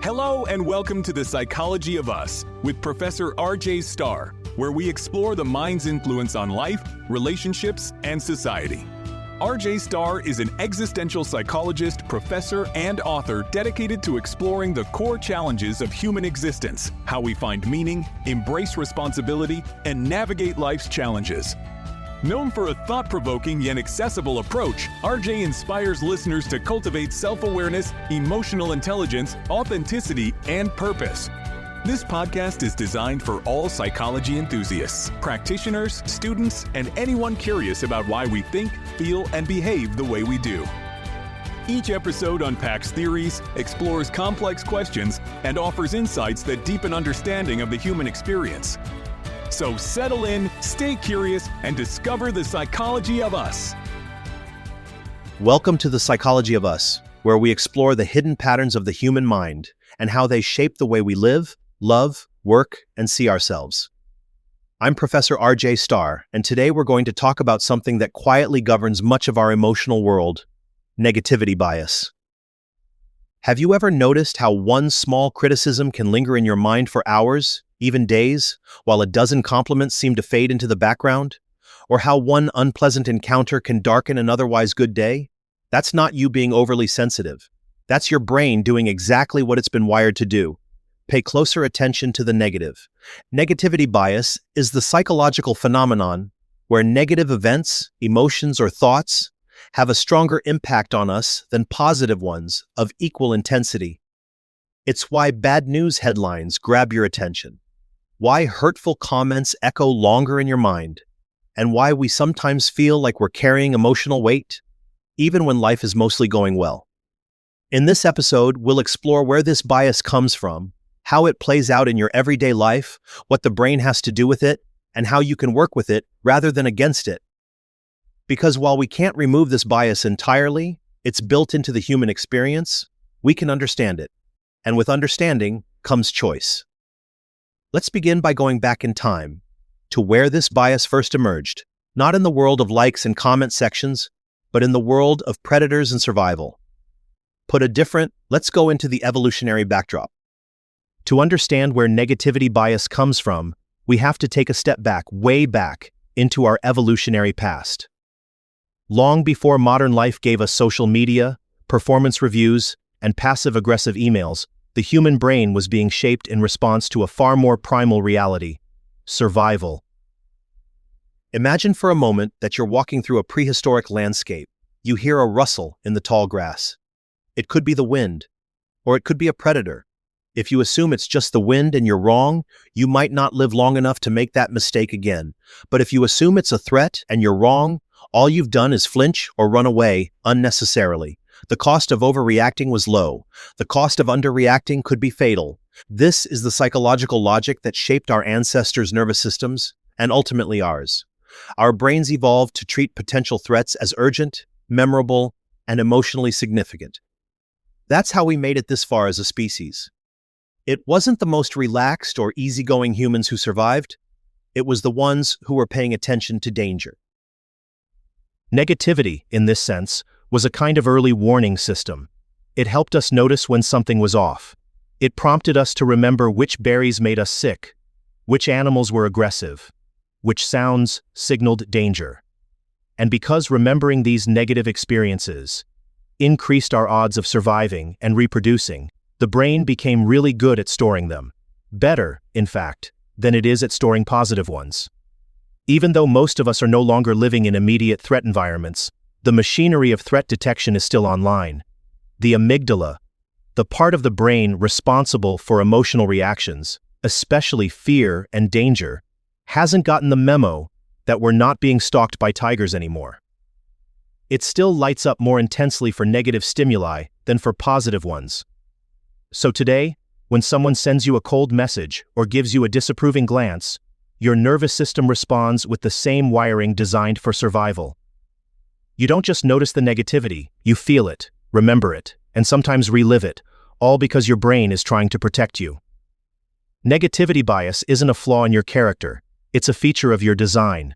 Hello and welcome to The Psychology of Us with Professor RJ Starr, where we explore the mind's influence on life, relationships, and society. RJ Starr is an existential psychologist, professor, and author dedicated to exploring the core challenges of human existence, how we find meaning, embrace responsibility, and navigate life's challenges. Known for a thought-provoking yet accessible approach, RJ inspires listeners to cultivate self-awareness, emotional intelligence, authenticity, and purpose. This podcast is designed for all psychology enthusiasts, practitioners, students, and anyone curious about why we think, feel, and behave the way we do. Each episode unpacks theories, explores complex questions, and offers insights that deepen understanding of the human experience. So settle in, stay curious, and discover the psychology of us. Welcome to The Psychology of Us, where we explore the hidden patterns of the human mind and how they shape the way we live, love, work, and see ourselves. I'm Professor RJ Starr, and today we're going to talk about something that quietly governs much of our emotional world: negativity bias. Have you ever noticed how one small criticism can linger in your mind for hours, even days, while a dozen compliments seem to fade into the background? Or how one unpleasant encounter can darken an otherwise good day? That's not you being overly sensitive. That's your brain doing exactly what it's been wired to do. Pay closer attention to the negative. Negativity bias is the psychological phenomenon where negative events, emotions, or thoughts have a stronger impact on us than positive ones of equal intensity. It's why bad news headlines grab your attention, why hurtful comments echo longer in your mind, and why we sometimes feel like we're carrying emotional weight, even when life is mostly going well. In this episode, we'll explore where this bias comes from, how it plays out in your everyday life, what the brain has to do with it, and how you can work with it rather than against it. Because while we can't remove this bias entirely, it's built into the human experience, we can understand it. And with understanding comes choice. Let's begin by going back in time to where this bias first emerged, not in the world of likes and comment sections, but in the world of predators and survival. Put a different, let's go into the evolutionary backdrop. To understand where negativity bias comes from, we have to take a step back, way back, into our evolutionary past. Long before modern life gave us social media, performance reviews, and passive-aggressive emails, the human brain was being shaped in response to a far more primal reality: survival. Imagine for a moment that you're walking through a prehistoric landscape. You hear a rustle in the tall grass. It could be the wind, or it could be a predator. If you assume it's just the wind and you're wrong, you might not live long enough to make that mistake again. But if you assume it's a threat and you're wrong, all you've done is flinch or run away unnecessarily. The cost of overreacting was low. The cost of underreacting could be fatal. This is the psychological logic that shaped our ancestors' nervous systems, and ultimately ours. Our brains evolved to treat potential threats as urgent, memorable, and emotionally significant. That's how we made it this far as a species. It wasn't the most relaxed or easygoing humans who survived. It was the ones who were paying attention to danger. Negativity, in this sense, was a kind of early warning system. It helped us notice when something was off. It prompted us to remember which berries made us sick, which animals were aggressive, which sounds signaled danger. And because remembering these negative experiences increased our odds of surviving and reproducing, the brain became really good at storing them. Better, in fact, than it is at storing positive ones. Even though most of us are no longer living in immediate threat environments, the machinery of threat detection is still online. The amygdala, the part of the brain responsible for emotional reactions, especially fear and danger, hasn't gotten the memo that we're not being stalked by tigers anymore. It still lights up more intensely for negative stimuli than for positive ones. So today, when someone sends you a cold message or gives you a disapproving glance, your nervous system responds with the same wiring designed for survival. You don't just notice the negativity, you feel it, remember it, and sometimes relive it, all because your brain is trying to protect you. Negativity bias isn't a flaw in your character, it's a feature of your design.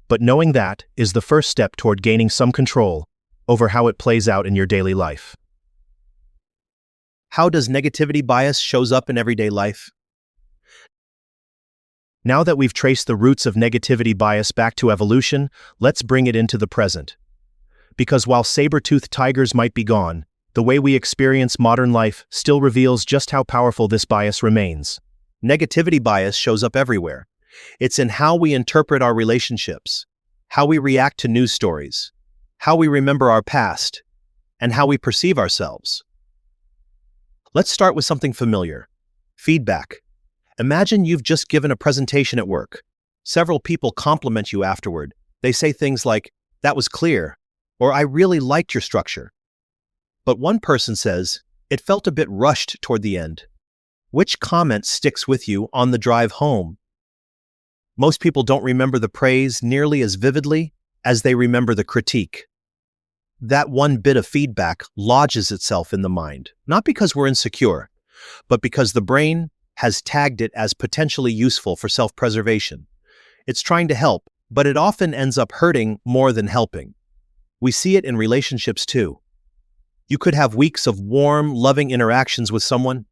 But knowing that is the first step toward gaining some control over how it plays out in your daily life. How does negativity bias shows up in everyday life? Now that we've traced the roots of negativity bias back to evolution, let's bring it into the present. Because while saber-toothed tigers might be gone, the way we experience modern life still reveals just how powerful this bias remains. Negativity bias shows up everywhere. It's in how we interpret our relationships, how we react to news stories, how we remember our past, and how we perceive ourselves. Let's start with something familiar: feedback. Imagine you've just given a presentation at work. Several people compliment you afterward. They say things like, "That was clear," or "I really liked your structure." But one person says, "It felt a bit rushed toward the end." Which comment sticks with you on the drive home? Most people don't remember the praise nearly as vividly as they remember the critique. That one bit of feedback lodges itself in the mind, not because we're insecure, but because the brain has tagged it as potentially useful for self-preservation. It's trying to help, but it often ends up hurting more than helping. We see it in relationships too. You could have weeks of warm, loving interactions with someone,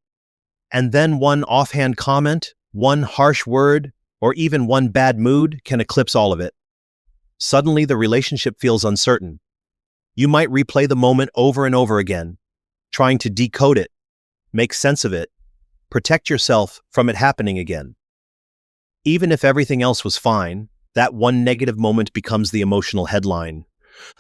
and then one offhand comment, one harsh word, or even one bad mood can eclipse all of it. Suddenly, the relationship feels uncertain. You might replay the moment over and over again, trying to decode it, make sense of it, protect yourself from it happening again. Even if everything else was fine, that one negative moment becomes the emotional headline.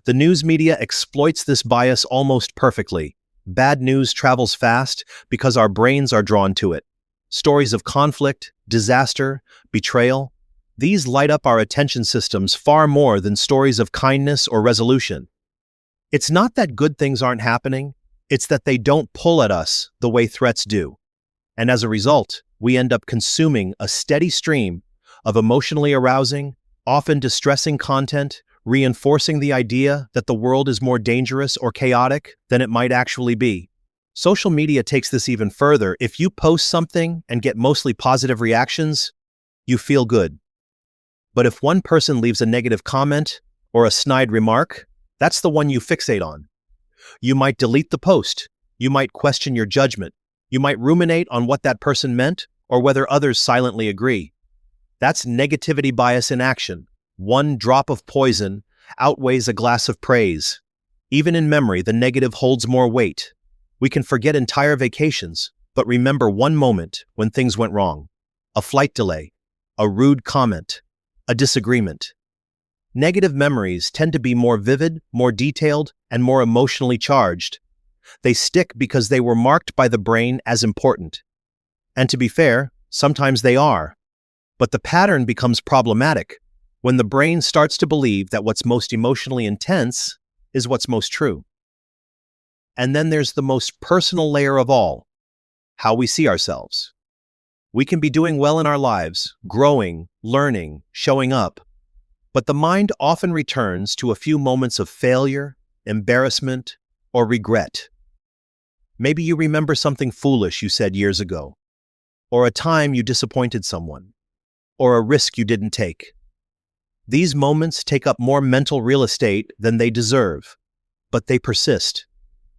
The news media exploits this bias almost perfectly. Bad news travels fast because our brains are drawn to it. Stories of conflict, disaster, betrayal, these light up our attention systems far more than stories of kindness or resolution. It's not that good things aren't happening, it's that they don't pull at us the way threats do. And as a result, we end up consuming a steady stream of emotionally arousing, often distressing content, reinforcing the idea that the world is more dangerous or chaotic than it might actually be. Social media takes this even further. If you post something and get mostly positive reactions, you feel good. But if one person leaves a negative comment or a snide remark, that's the one you fixate on. You might delete the post. You might question your judgment. You might ruminate on what that person meant or whether others silently agree. That's negativity bias in action. One drop of poison outweighs a glass of praise. Even in memory, the negative holds more weight. We can forget entire vacations, but remember one moment when things went wrong. A flight delay, a rude comment, a disagreement. Negative memories tend to be more vivid, more detailed, and more emotionally charged. They stick because they were marked by the brain as important. And to be fair, sometimes they are. But the pattern becomes problematic when the brain starts to believe that what's most emotionally intense is what's most true. And then there's the most personal layer of all: how we see ourselves. We can be doing well in our lives, growing, learning, showing up, but the mind often returns to a few moments of failure, embarrassment, or regret. Maybe you remember something foolish you said years ago, or a time you disappointed someone, or a risk you didn't take. These moments take up more mental real estate than they deserve, but they persist,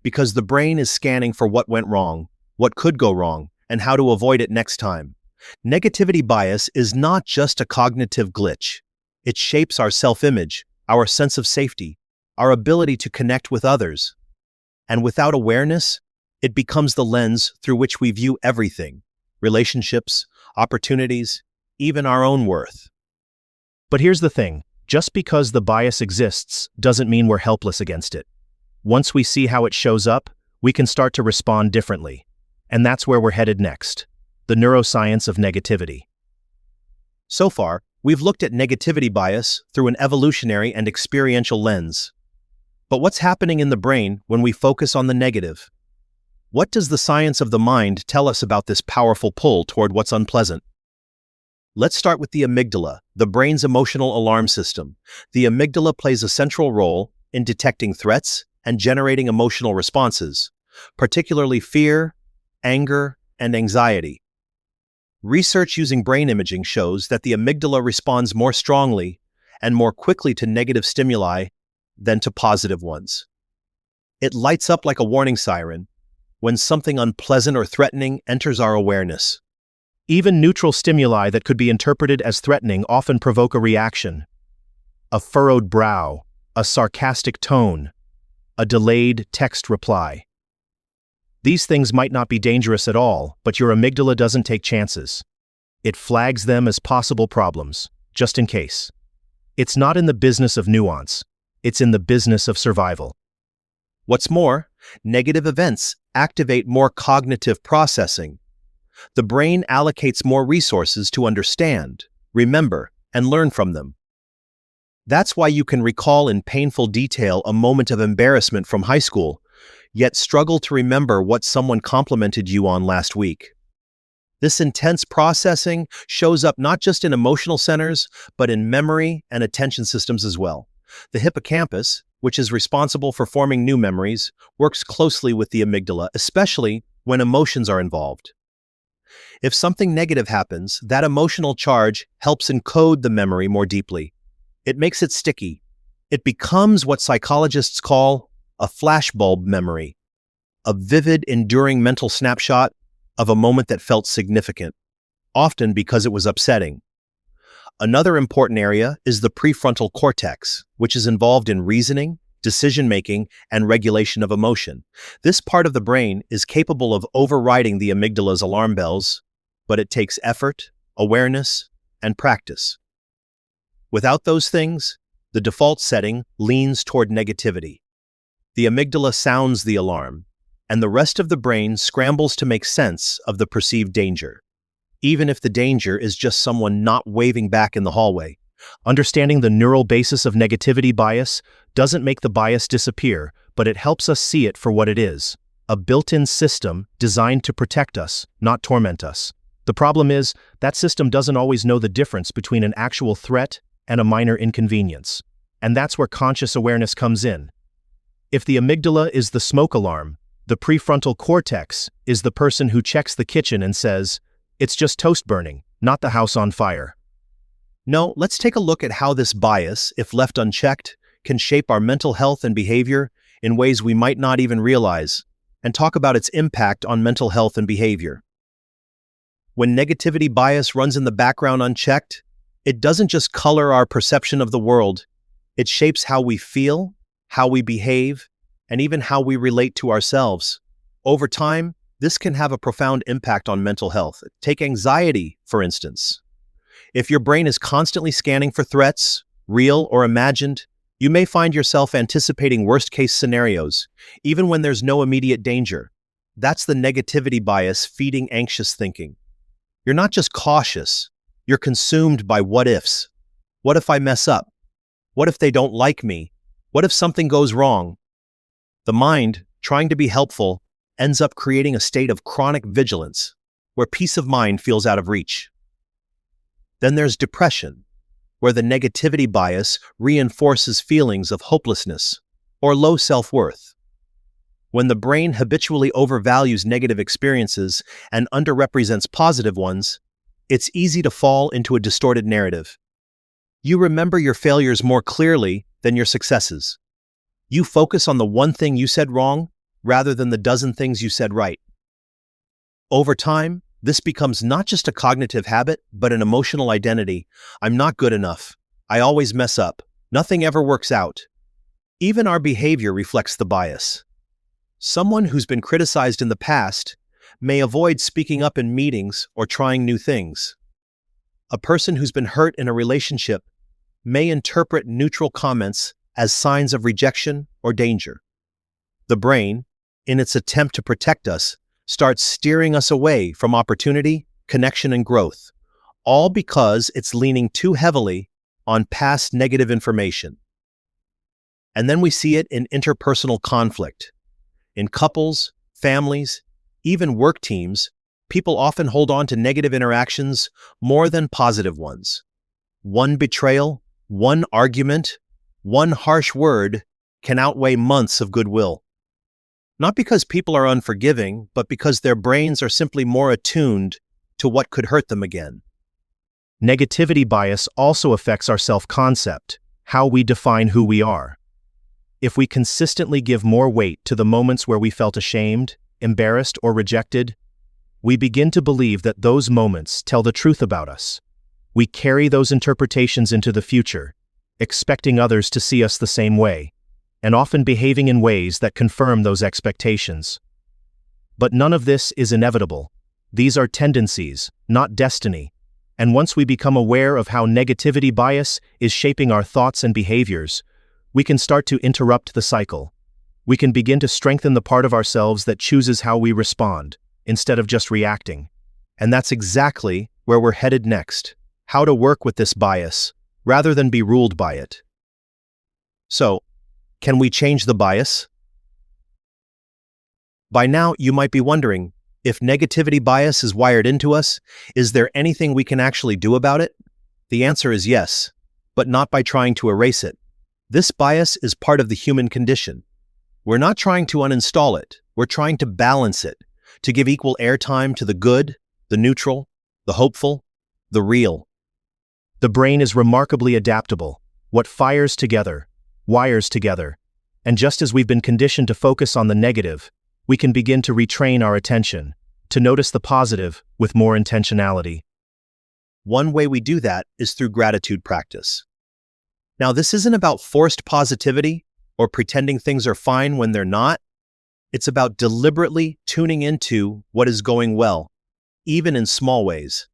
because the brain is scanning for what went wrong, what could go wrong, and how to avoid it next time. Negativity bias is not just a cognitive glitch. It shapes our self-image, our sense of safety, our ability to connect with others. And without awareness, it becomes the lens through which we view everything: relationships, opportunities, even our own worth. But here's the thing: just because the bias exists doesn't mean we're helpless against it. Once we see how it shows up, we can start to respond differently. And that's where we're headed next: the neuroscience of negativity. So far, we've looked at negativity bias through an evolutionary and experiential lens. But what's happening in the brain when we focus on the negative? What does the science of the mind tell us about this powerful pull toward what's unpleasant? Let's start with the amygdala, the brain's emotional alarm system. The amygdala plays a central role in detecting threats and generating emotional responses, particularly fear, anger, and anxiety. Research using brain imaging shows that the amygdala responds more strongly and more quickly to negative stimuli than to positive ones. It lights up like a warning siren, when something unpleasant or threatening enters our awareness. Even neutral stimuli that could be interpreted as threatening often provoke a reaction. A furrowed brow, a sarcastic tone, a delayed text reply. These things might not be dangerous at all, but your amygdala doesn't take chances. It flags them as possible problems, just in case. It's not in the business of nuance. It's in the business of survival. What's more, negative events activate more cognitive processing. The brain allocates more resources to understand, remember, and learn from them. That's why you can recall in painful detail a moment of embarrassment from high school, yet struggle to remember what someone complimented you on last week. This intense processing shows up not just in emotional centers, but in memory and attention systems as well. The hippocampus, which is responsible for forming new memories, works closely with the amygdala, especially when emotions are involved. If something negative happens, that emotional charge helps encode the memory more deeply. It makes it sticky. It becomes what psychologists call a flashbulb memory, a vivid, enduring mental snapshot of a moment that felt significant, often because it was upsetting. Another important area is the prefrontal cortex, which is involved in reasoning, decision-making, and regulation of emotion. This part of the brain is capable of overriding the amygdala's alarm bells, but it takes effort, awareness, and practice. Without those things, the default setting leans toward negativity. The amygdala sounds the alarm, and the rest of the brain scrambles to make sense of the perceived danger, even if the danger is just someone not waving back in the hallway. Understanding the neural basis of negativity bias doesn't make the bias disappear, but it helps us see it for what it is, a built-in system designed to protect us, not torment us. The problem is, that system doesn't always know the difference between an actual threat and a minor inconvenience. And that's where conscious awareness comes in. If the amygdala is the smoke alarm, the prefrontal cortex is the person who checks the kitchen and says, "It's just toast burning, not the house on fire." No, let's take a look at how this bias, if left unchecked, can shape our mental health and behavior in ways we might not even realize, and talk about its impact on mental health and behavior. When negativity bias runs in the background unchecked, it doesn't just color our perception of the world, it shapes how we feel, how we behave, and even how we relate to ourselves. Over time, this can have a profound impact on mental health. Take anxiety, for instance. If your brain is constantly scanning for threats, real or imagined, you may find yourself anticipating worst-case scenarios, even when there's no immediate danger. That's the negativity bias feeding anxious thinking. You're not just cautious, you're consumed by what-ifs. What if I mess up? What if they don't like me? What if something goes wrong? The mind, trying to be helpful, ends up creating a state of chronic vigilance, where peace of mind feels out of reach. Then there's depression, where the negativity bias reinforces feelings of hopelessness or low self-worth. When the brain habitually overvalues negative experiences and underrepresents positive ones, it's easy to fall into a distorted narrative. You remember your failures more clearly than your successes. You focus on the one thing you said wrong rather than the dozen things you said right. Over time, this becomes not just a cognitive habit, but an emotional identity. I'm not good enough. I always mess up. Nothing ever works out. Even our behavior reflects the bias. Someone who's been criticized in the past may avoid speaking up in meetings or trying new things. A person who's been hurt in a relationship may interpret neutral comments as signs of rejection or danger. The brain, in its attempt to protect us, starts steering us away from opportunity, connection, and growth, all because it's leaning too heavily on past negative information. And then we see it in interpersonal conflict. In couples, families, even work teams, people often hold on to negative interactions more than positive ones. One betrayal, one argument, one harsh word can outweigh months of goodwill. Not because people are unforgiving, but because their brains are simply more attuned to what could hurt them again. Negativity bias also affects our self-concept, how we define who we are. If we consistently give more weight to the moments where we felt ashamed, embarrassed, or rejected, we begin to believe that those moments tell the truth about us. We carry those interpretations into the future, expecting others to see us the same way, and often behaving in ways that confirm those expectations. But none of this is inevitable. These are tendencies, not destiny. And once we become aware of how negativity bias is shaping our thoughts and behaviors, we can start to interrupt the cycle. We can begin to strengthen the part of ourselves that chooses how we respond, instead of just reacting. And that's exactly where we're headed next: how to work with this bias, rather than be ruled by it. So, can we change the bias? By now, you might be wondering, if negativity bias is wired into us, is there anything we can actually do about it? The answer is yes, but not by trying to erase it. This bias is part of the human condition. We're not trying to uninstall it, we're trying to balance it, to give equal airtime to the good, the neutral, the hopeful, the real. The brain is remarkably adaptable. What fires together, wires together. And just as we've been conditioned to focus on the negative, we can begin to retrain our attention, to notice the positive with more intentionality. One way we do that is through gratitude practice. Now, this isn't about forced positivity or pretending things are fine when they're not. It's about deliberately tuning into what is going well, even in small ways.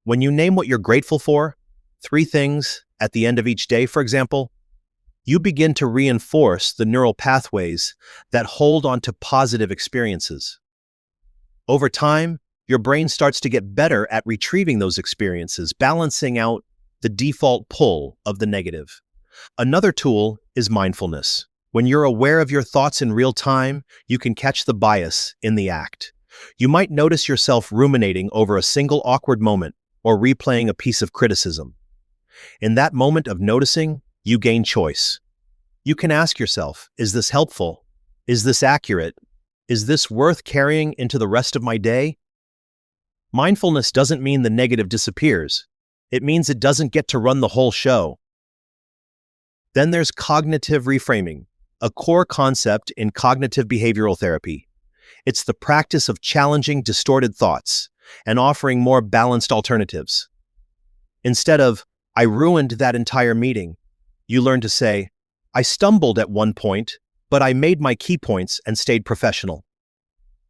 When you name what you're grateful for, 3 things at the end of each day, for example, you begin to reinforce the neural pathways that hold onto positive experiences. Over time, your brain starts to get better at retrieving those experiences, balancing out the default pull of the negative. Another tool is mindfulness. When you're aware of your thoughts in real time, you can catch the bias in the act. You might notice yourself ruminating over a single awkward moment or replaying a piece of criticism. In that moment of noticing, you gain choice. You can ask yourself, is this helpful? Is this accurate? Is this worth carrying into the rest of my day? Mindfulness doesn't mean the negative disappears. It means it doesn't get to run the whole show. Then there's cognitive reframing, a core concept in cognitive behavioral therapy. It's the practice of challenging distorted thoughts and offering more balanced alternatives. Instead of, I ruined that entire meeting, you learn to say, I stumbled at one point, but I made my key points and stayed professional.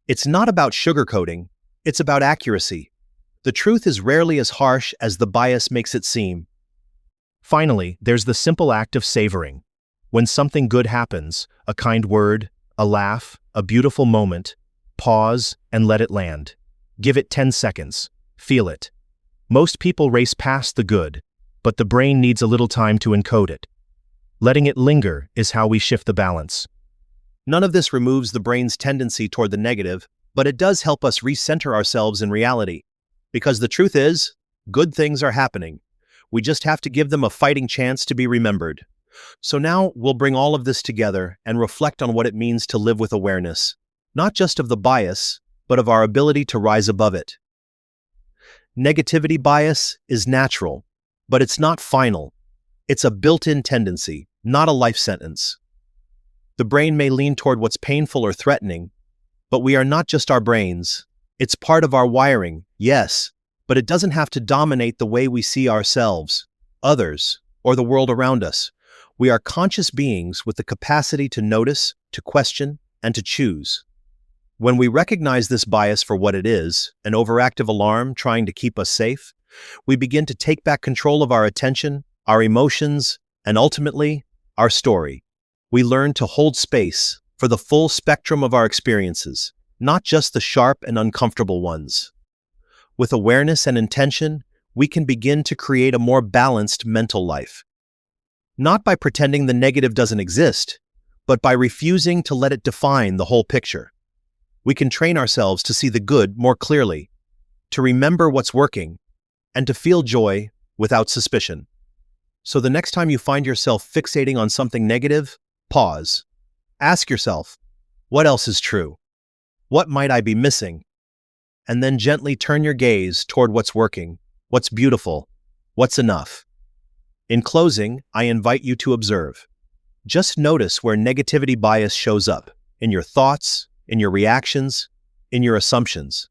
It's not about sugarcoating, it's about accuracy. The truth is rarely as harsh as the bias makes it seem. Finally, there's the simple act of savoring. When something good happens, a kind word, a laugh, a beautiful moment, pause and let it land. Give it 10 seconds. Feel it. Most people race past the good, but the brain needs a little time to encode it. Letting it linger is how we shift the balance. None of this removes the brain's tendency toward the negative, but it does help us recenter ourselves in reality. Because the truth is, good things are happening. We just have to give them a fighting chance to be remembered. So now we'll bring all of this together and reflect on what it means to live with awareness, not just of the bias, but of our ability to rise above it. Negativity bias is natural, but it's not final. It's a built-in tendency, not a life sentence. The brain may lean toward what's painful or threatening, but we are not just our brains. It's part of our wiring, yes, but it doesn't have to dominate the way we see ourselves, others, or the world around us. We are conscious beings with the capacity to notice, to question, and to choose. When we recognize this bias for what it is, an overactive alarm trying to keep us safe, we begin to take back control of our attention, our emotions, and ultimately, our story. We learn to hold space for the full spectrum of our experiences, not just the sharp and uncomfortable ones. With awareness and intention, we can begin to create a more balanced mental life. Not by pretending the negative doesn't exist, but by refusing to let it define the whole picture. We can train ourselves to see the good more clearly, to remember what's working, and to feel joy without suspicion. So the next time you find yourself fixating on something negative, pause. Ask yourself, what else is true? What might I be missing? And then gently turn your gaze toward what's working, what's beautiful, what's enough. In closing, I invite you to observe. Just notice where negativity bias shows up, in your thoughts, in your reactions, in your assumptions.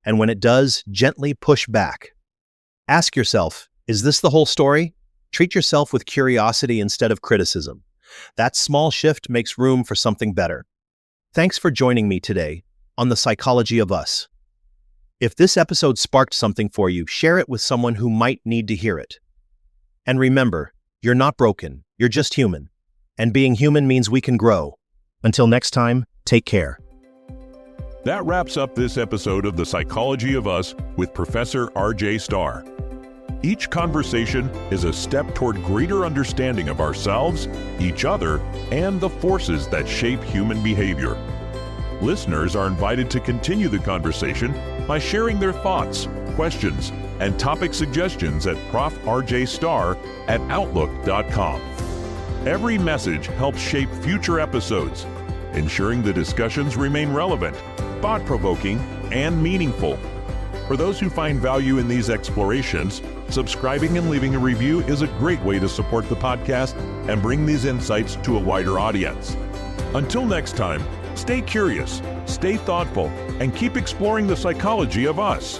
And when it does, gently push back. Ask yourself, is this the whole story? Treat yourself with curiosity instead of criticism. That small shift makes room for something better. Thanks for joining me today on The Psychology of Us. If this episode sparked something for you, share it with someone who might need to hear it. And remember, you're not broken, you're just human. And being human means we can grow. Until next time, take care. That wraps up this episode of The Psychology of Us with Professor RJ Starr. Each conversation is a step toward greater understanding of ourselves, each other, and the forces that shape human behavior. Listeners are invited to continue the conversation by sharing their thoughts, questions, and topic suggestions at profrjstarr@outlook.com. Every message helps shape future episodes, ensuring the discussions remain relevant, thought-provoking, and meaningful. For those who find value in these explorations, subscribing and leaving a review is a great way to support the podcast and bring these insights to a wider audience. Until next time, stay curious, stay thoughtful, and keep exploring the psychology of us.